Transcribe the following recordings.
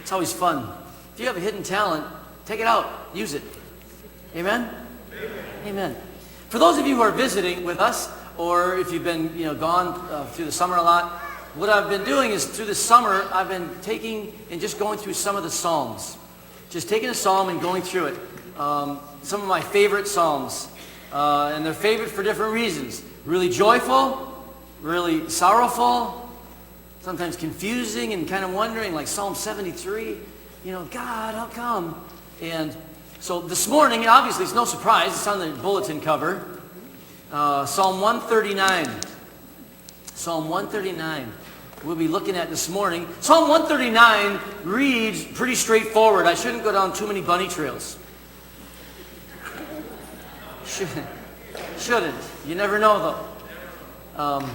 It's always fun. If you have a hidden talent, take it out. Use it. Amen? Amen. For those of you who are visiting with us, or if you've been gone through the summer a lot, what I've been doing is through the summer, I've been taking and just going through some of the Psalms. Just taking a Psalm and going through it. Some of my favorite Psalms. And they're favorite for different reasons. Really joyful, really sorrowful, sometimes confusing and kind of wondering, like Psalm 73, God, how come? And so this morning, obviously it's no surprise, it's on the bulletin cover, Psalm 139. Psalm 139 we'll be looking at this morning. Psalm 139 reads pretty straightforward. I shouldn't go down too many bunny trails. Shouldn't. You never know, though.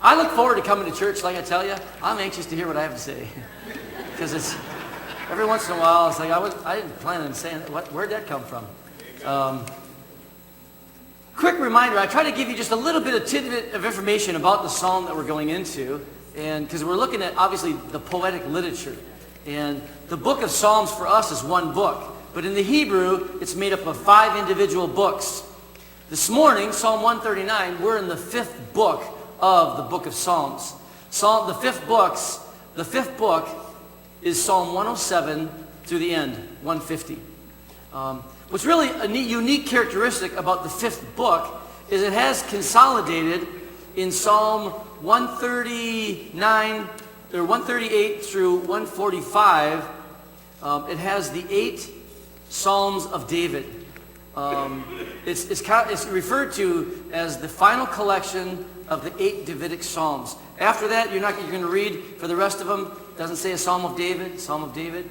I look forward to coming to church, like I tell you. I'm anxious to hear what I have to say. Because it's, every once in a while, it's like, I didn't plan on saying that. Where'd that come from? Quick reminder, I try to give you just a little bit of tidbit of information about the psalm that we're going into. And because we're looking at, obviously, the poetic literature. And the book of Psalms for us is one book. But in the Hebrew, it's made up of 5 individual books. This morning, Psalm 139, we're in the 5th book of the book of Psalms. The fifth book is Psalm 107 through the end, 150. What's really a unique characteristic about the 5th book is it has consolidated in Psalm 139 or 138 through 145. It has the 8 Psalms of David. It's referred to as the final collection of the 8 Davidic Psalms. After that, you're going to read for the rest of them. It doesn't say a Psalm of David, Psalm of David.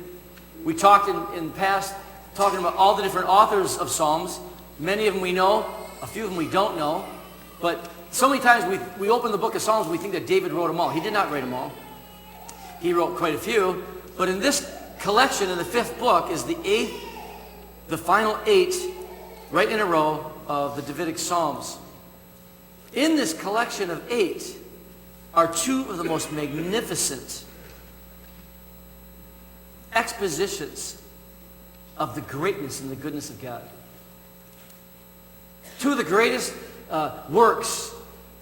We talked in the past talking about all the different authors of Psalms. Many of them we know, a few of them we don't know. But so many times we open the book of Psalms and we think that David wrote them all. He did not write them all. He wrote quite a few. But in this collection, in the 5th book, is the final 8, right in a row, of the Davidic Psalms. In this collection of 8 are 2 of the most magnificent expositions of the greatness and the goodness of God. 2 of the greatest works.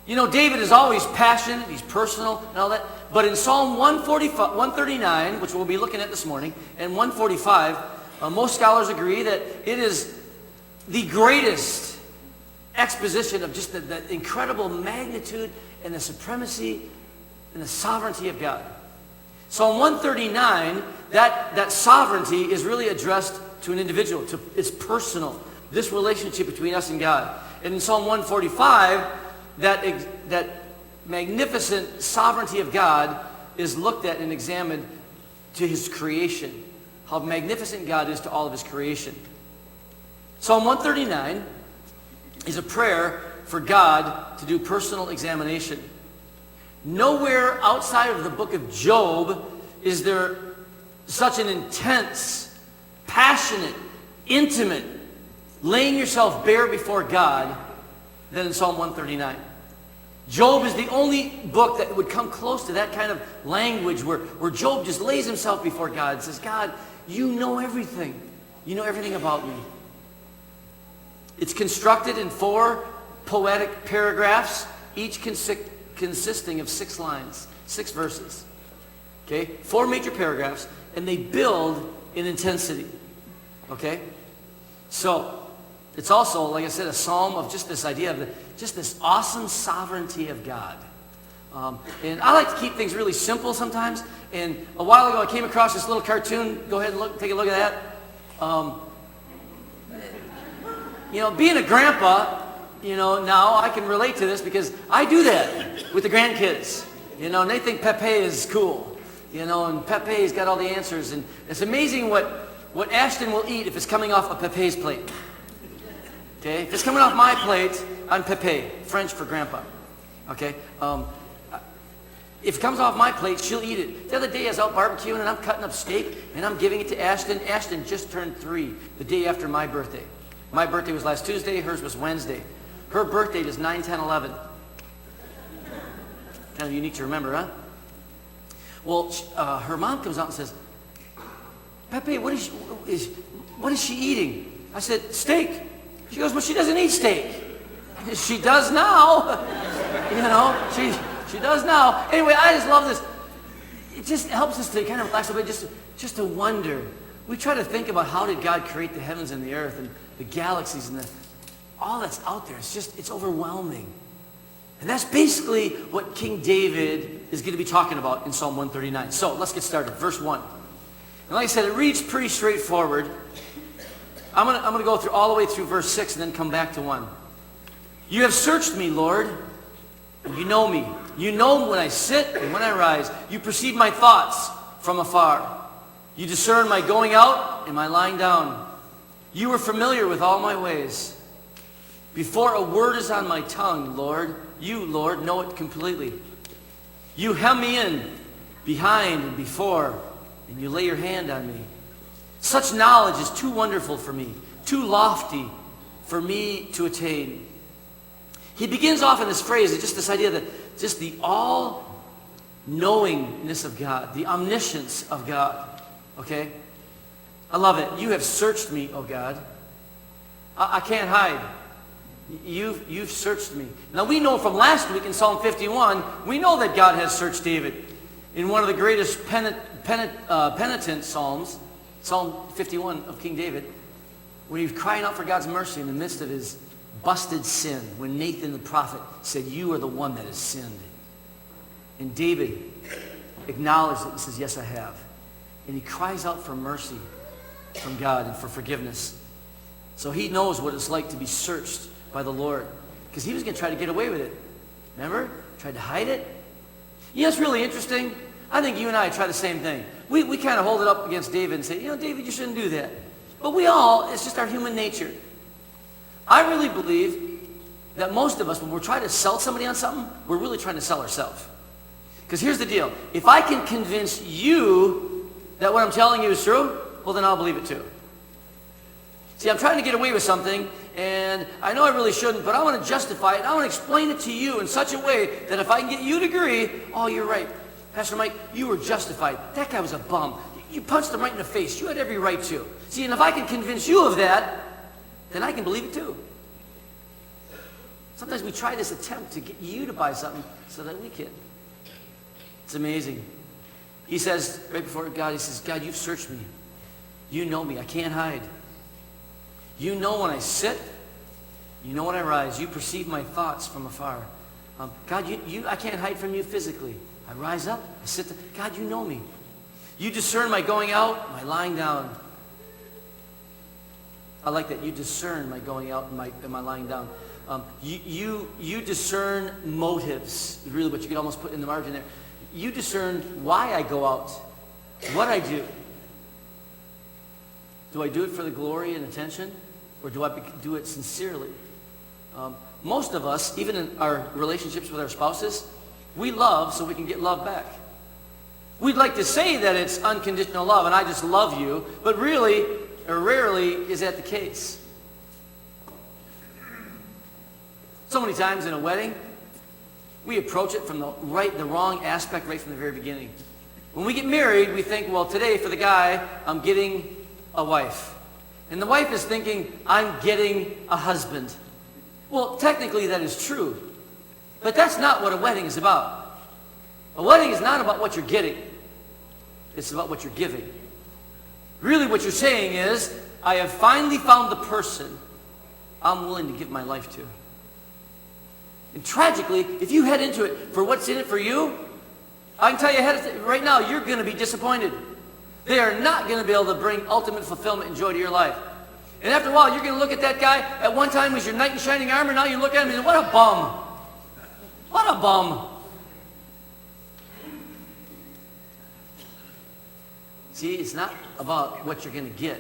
David is always passionate, he's personal and all that. But in Psalm 139, which we'll be looking at this morning, and 145, most scholars agree that it is the greatest exposition of just the incredible magnitude and the supremacy and the sovereignty of God. Psalm 139, that sovereignty is really addressed to an individual. It's personal, this relationship between us and God. And in Psalm 145, that magnificent sovereignty of God is looked at and examined to his creation. How magnificent God is to all of his creation. Psalm 139 is a prayer for God to do personal examination. Nowhere outside of the book of Job is there such an intense, passionate, intimate, laying yourself bare before God than in Psalm 139. Job is the only book that would come close to that kind of language where Job just lays himself before God and says, God, you know everything. You know everything about me. It's constructed in 4 poetic paragraphs, each consisting of 6 lines, 6 verses. Okay? 4 major paragraphs, and they build in intensity. Okay? So, it's also, like I said, a psalm of just this idea of just this awesome sovereignty of God. And I like to keep things really simple sometimes. And a while ago, I came across this little cartoon. Go ahead and take a look at that. Being a grandpa, now I can relate to this because I do that with the grandkids. And they think Pepe is cool. And Pepe's got all the answers. And it's amazing what Ashton will eat if it's coming off of Pepe's plate. Okay? If it's coming off my plate, I'm Pepe, French for grandpa. Okay? If it comes off my plate, she'll eat it. The other day I was out barbecuing and I'm cutting up steak and I'm giving it to Ashton. Ashton just turned 3 the day after my birthday. My birthday was last Tuesday, hers was Wednesday. Her birth date is 9/10/11. Kind of unique to remember, huh? Well, her mom comes out and says, Pepe, what is she eating? I said, steak. She goes, well, she doesn't eat steak. She does now. She does now. Anyway, I just love this. It just helps us to kind of relax a bit, just to wonder. We try to think about how did God create the heavens and the earth and the galaxies and all that's out there. It's overwhelming. And that's basically what King David is going to be talking about in Psalm 139. So let's get started. Verse 1. And like I said, it reads pretty straightforward. I'm going to go through all the way through verse 6 and then come back to 1. You have searched me, Lord, and you know me. You know when I sit and when I rise. You perceive my thoughts from afar. You discern my going out and my lying down. You are familiar with all my ways. Before a word is on my tongue, Lord, you, Lord, know it completely. You hem me in behind and before, and you lay your hand on me. Such knowledge is too wonderful for me, too lofty for me to attain. He begins off in this phrase, just this idea that just the all-knowingness of God, the omniscience of God. Okay? I love it. You have searched me, oh God. I can't hide. You've searched me. Now we know from last week in Psalm 51, we know that God has searched David. In one of the greatest penitent psalms, Psalm 51 of King David, when he's crying out for God's mercy in the midst of his busted sin, when Nathan the prophet said, you are the one that has sinned. And David acknowledged it and says, yes, I have. And he cries out for mercy from God and for forgiveness. So he knows what it's like to be searched by the Lord. Because he was going to try to get away with it. Remember? Tried to hide it. You know, it's really interesting. I think you and I try the same thing. We kind of hold it up against David and say, David, you shouldn't do that. But it's just our human nature. I really believe that most of us, when we're trying to sell somebody on something, we're really trying to sell ourselves. Because here's the deal. If I can convince you that what I'm telling you is true, well, then I'll believe it too. See, I'm trying to get away with something, and I know I really shouldn't, but I want to justify it. I want to explain it to you in such a way that if I can get you to agree, oh, you're right. Pastor Mike, you were justified. That guy was a bum. You punched him right in the face. You had every right to. See, and if I can convince you of that, then I can believe it too. Sometimes we try this attempt to get you to buy something so that we can. It's amazing. He says, right before God, he says, God, you've searched me. You know me. I can't hide. You know when I sit. You know when I rise. You perceive my thoughts from afar. God, I can't hide from you physically. I rise up. I sit there. God, you know me. You discern my going out, my lying down. I like that. You discern my going out and my lying down. You discern motives. Really what you could almost put in the margin there. You discern why I go out, what I do. Do I do it for the glory and attention? Or do I do it sincerely? Most of us, even in our relationships with our spouses, we love so we can get love back. We'd like to say that it's unconditional love and I just love you, but really, or rarely, is that the case. So many times in a wedding, we approach it from the wrong aspect right from the very beginning. When we get married, we think, well, today for the guy, I'm getting a wife. And the wife is thinking, I'm getting a husband. Well, technically that is true. But that's not what a wedding is about. A wedding is not about what you're getting. It's about what you're giving. Really what you're saying is, I have finally found the person I'm willing to give my life to. And tragically, if you head into it for what's in it for you, I can tell you right now, you're going to be disappointed. They are not going to be able to bring ultimate fulfillment and joy to your life. And after a while, you're going to look at that guy. At one time, he was your knight in shining armor. Now you look at him and say, what a bum. What a bum. See, it's not about what you're going to get.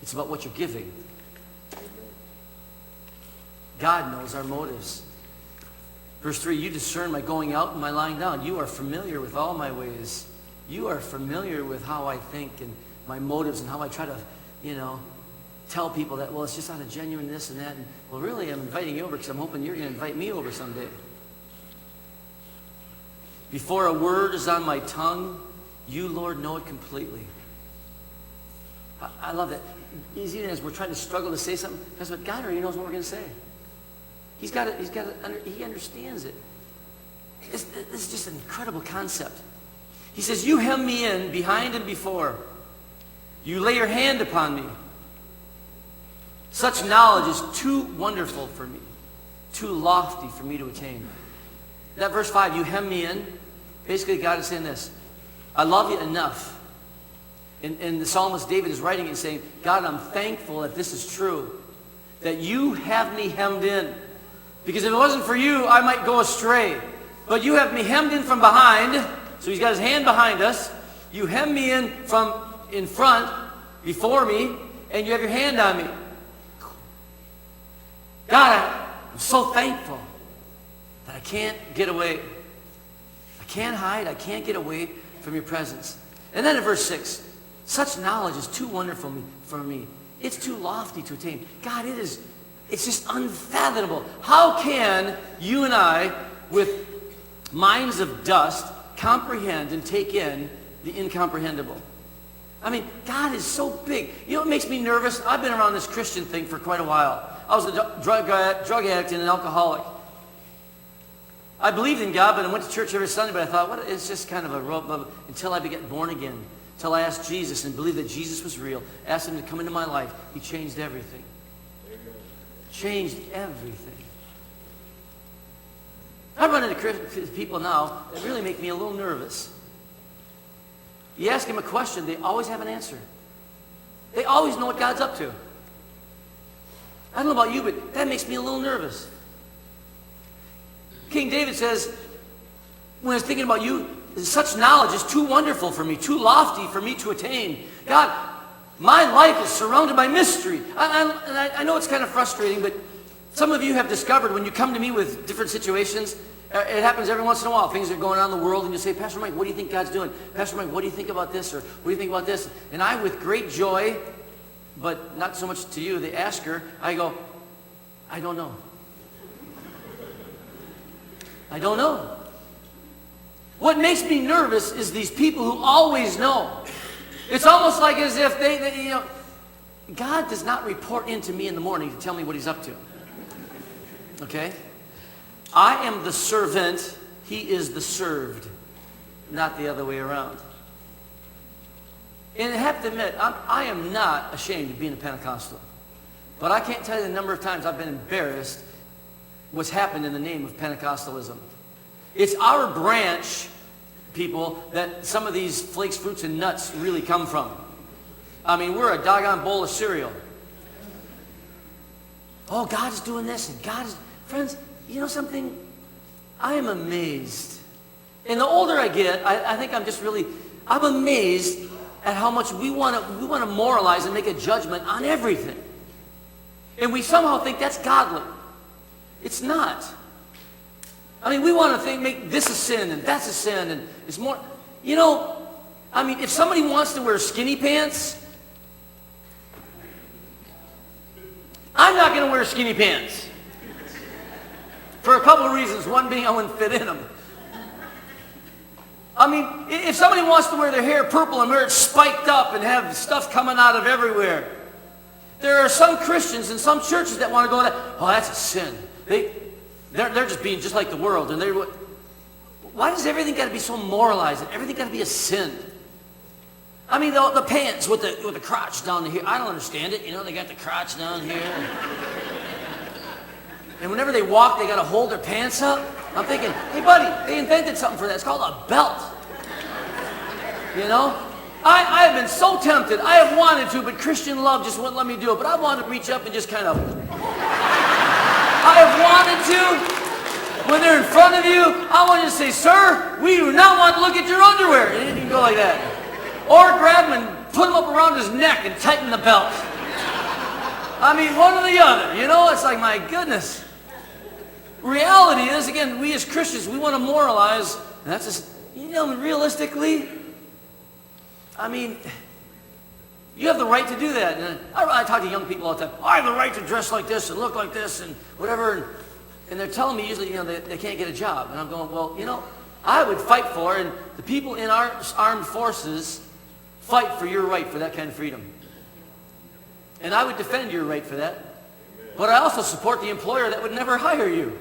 It's about what you're giving. God knows our motives. Verse 3, you discern my going out and my lying down. You are familiar with all my ways. You are familiar with how I think and my motives and how I try to, tell people that, well, it's just out of genuine this and that. And, well, really, I'm inviting you over because I'm hoping you're going to invite me over someday. Before a word is on my tongue, you, Lord, know it completely. I love that. Even as we're trying to struggle to say something, that's what God already knows what we're going to say. He understands it. This is just an incredible concept. He says, you hem me in behind and before. You lay your hand upon me. Such knowledge is too wonderful for me, too lofty for me to attain. That verse 5, you hem me in, basically God is saying this, I love you enough. And the psalmist David is writing and saying, God, I'm thankful that this is true, that you have me hemmed in. Because if it wasn't for you, I might go astray. But you have me hemmed in from behind, so he's got his hand behind us. You hem me in from in front, before me, and you have your hand on me. God, I'm so thankful that I can't get away. I can't hide. I can't get away from your presence. And then in verse 6, such knowledge is too wonderful for me. It's too lofty to attain. God, it's just unfathomable. How can you and I, with minds of dust, comprehend and take in the incomprehensible? I mean, God is so big. You know what makes me nervous? I've been around this Christian thing for quite a while. I was a drug addict and an alcoholic. I believed in God, but I went to church every Sunday, but I thought, it's just kind of a rope until I began born again. Until I asked Jesus and believed that Jesus was real. Asked him to come into my life. He changed everything. Changed everything. I run into people now that really make me a little nervous. You ask them a question, they always have an answer. They always know what God's up to. I don't know about you, but that makes me a little nervous. King David says, when I was thinking about you, such knowledge is too wonderful for me, too lofty for me to attain. God, my life is surrounded by mystery. I know it's kind of frustrating, but some of you have discovered when you come to me with different situations, it happens every once in a while. Things are going on in the world, and you say, Pastor Mike, what do you think God's doing? Pastor Mike, what do you think about this? Or what do you think about this? And I, with great joy, but not so much to you, the asker, I go, I don't know. I don't know. What makes me nervous is these people who always know. It's almost like as if they God does not report into me in the morning to tell me what he's up to. Okay? I am the servant, he is the served, not the other way around. And I have to admit, I am not ashamed of being a Pentecostal. But I can't tell you the number of times I've been embarrassed what's happened in the name of Pentecostalism. It's our branch, people, that some of these flakes, fruits, and nuts really come from. I mean, we're a doggone bowl of cereal. Oh, God is doing this, and God is... Friends, you know something? I am amazed. And the older I get, I think I'm amazed at how much we want to moralize and make a judgment on everything. And we somehow think that's godly. It's not. I mean, we want to make this a sin and that's a sin, and it's more, if somebody wants to wear skinny pants, I'm not going to wear skinny pants. For a couple of reasons. One being I wouldn't fit in them. I mean, if somebody wants to wear their hair purple and wear it spiked up and have stuff coming out of everywhere, there are some Christians in some churches that want to go, that's a sin. They're just being just like the world. And why does everything got to be so moralized? Everything got to be a sin? I mean, the pants with the crotch down here. I don't understand it. They got the crotch down here. And whenever they walk, they got to hold their pants up. I'm thinking, hey, buddy, they invented something for that. It's called a belt. I have been so tempted. I have wanted to, but Christian love just wouldn't let me do it. But I wanted to reach up and just kind of... I have wanted to. When they're in front of you, I want you to say, sir, we do not want to look at your underwear. And you can go like that. Or grab him and put him up around his neck and tighten the belt. I mean, one or the other. It's like, my goodness. Reality is, again, we as Christians, we want to moralize. And that's just, realistically, I mean, you have the right to do that. And I talk to young people all the time. I have the right to dress like this and look like this and whatever. And they're telling me usually, they can't get a job. And I'm going, well, I would fight for, and the people in our armed forces fight for your right for that kind of freedom. And I would defend your right for that. But I also support the employer that would never hire you.